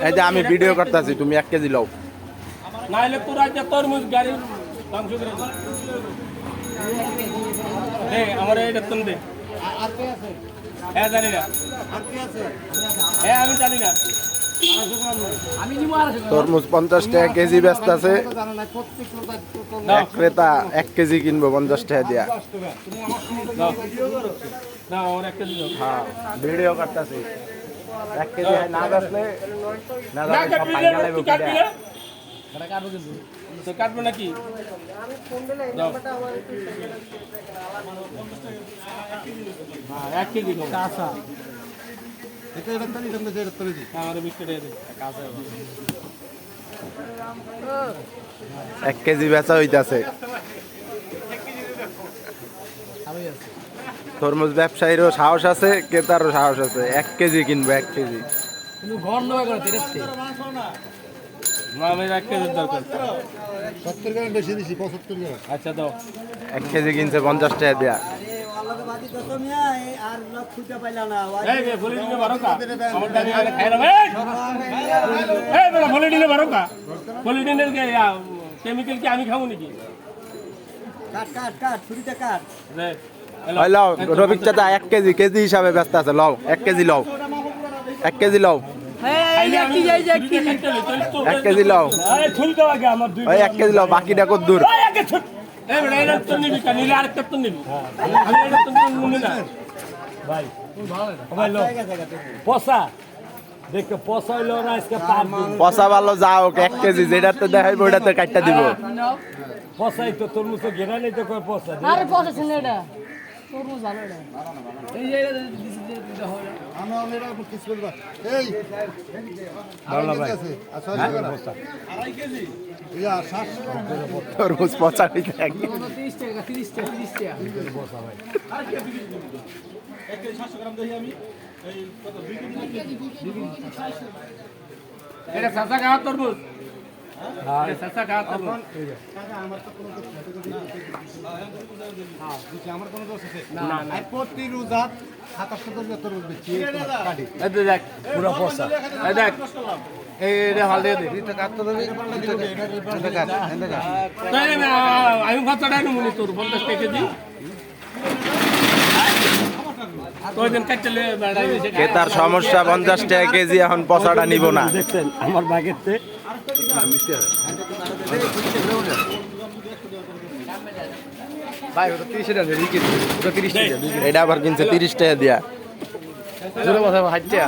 এই যে আমি ভিডিও করতেছি, তুমি 1 কেজি লও। নাইলে তোরা যে তরমুজ গাড়ির ধ্বংস করে দে, আমার এটা তুমি দে। হ্যাঁ জানি না, হ্যাঁ আমি জানি না। তরমুজ 50 টাকা কেজি ব্যস্ত আছে। এক ক্রেতা 1 কেজি কিনবো 50 টাকা দিয়া। না আমার 1 কেজি দাও। হ্যাঁ ভিডিও করতেছি। 1 কেজি না বেচলে না যাবে সব পাইকা লাগবে কি দেয়া। তো কাটবো নাকি? দাও। হ্যাঁ 1 কেজি দাও। কাঁচা। আমার 20 টাকা দে। 1 কেজি বেচা হইতাছে। তরমুজ ব্যবসায়ীরও সাহস আছে, ক্রেতারও সাহস আছে। 1 কেজি কিনবো 1 কেজি। না আমি 1 কেজির দরকার। 70 গ্রাম বেশি দিছি 75 গ্রাম। আচ্ছা দাও। 1 কেজি কিনছে 50 টাকা দিয়া। এই বে বলে দিলে বারোকা। আমার দাবি আরে খাই না ভাই। এই বড় বলে দিলে বারোকা। বলে দিলে কে কেমিক্যাল কি আমি খাবো নাকি? কাট ছুরিতে কাট। রে ওই লও রবিক চাচা 1 কেজি কেজি হিসাবে ব্যস্ত আছে। লও 1 কেজি লও। 1 কেজি লও। 1 কেজি লও। আরে ছুল দাও আগে আমার দুই। ওই 1 কেজি লও, বাকিটা কত দূর? এই আগে ছুল। এই বড় এটা তো নিবি কা নিলে আরেকটা তো নিবি। আমি এটা তো নিবি না। ভাই ভাই লো পসা দেখো পসা হইলো না আজকে পার পচা ভালো যাও 1 কেজি যেটাতে দেখাইবো ওটাতে কাটটা দিব। পসাই তো তরমুজ তো ঘেরা নেই তো কয় পসা আরে পয়সা ছিল এটা তরমুজ ভালো এটা এই যে আমি ওরা কিছু বলবা এই ভালো ভাই আচ্ছা 2.5 কেজি ইয়া 700 তরমুজ পচা হইতে এক 30 টাকা 30 টাকা 30 টাকা পসা ভাই আর কি কেজি দিব 1 কেজি 700 গ্রাম দই আমি এই কত 2 কেজি এটা সাসা খাওয়া তরমুজ হ্যাঁ সাসা খাওয়া তরমুজ আমার তো কোনো আমার কোনো দোষ আছে না আর প্রতি রোজাত 27 তরমুজ বেচি কাটি এই দেখ পুরো পসা এই দেখ এই রে হাল দিয়ে দে এটা কাট তো দেবি এটা কাট তাই না আমি কতটা নিমুনি তোর 50 টাকা কেজি কয়দিন কাটলে বাড়াই দিয়েছে ক্রেতার সমস্যা 50 টাকা কেজি, এখন পচাটা নিব না। দেখছেন আমার বাগেতে ভাই ওটা 30 টাকা দেই কি ওটা 30 টাকা এটা আবার কিনছে 30 টাকা দিয়া। জোরে কথা হাইটা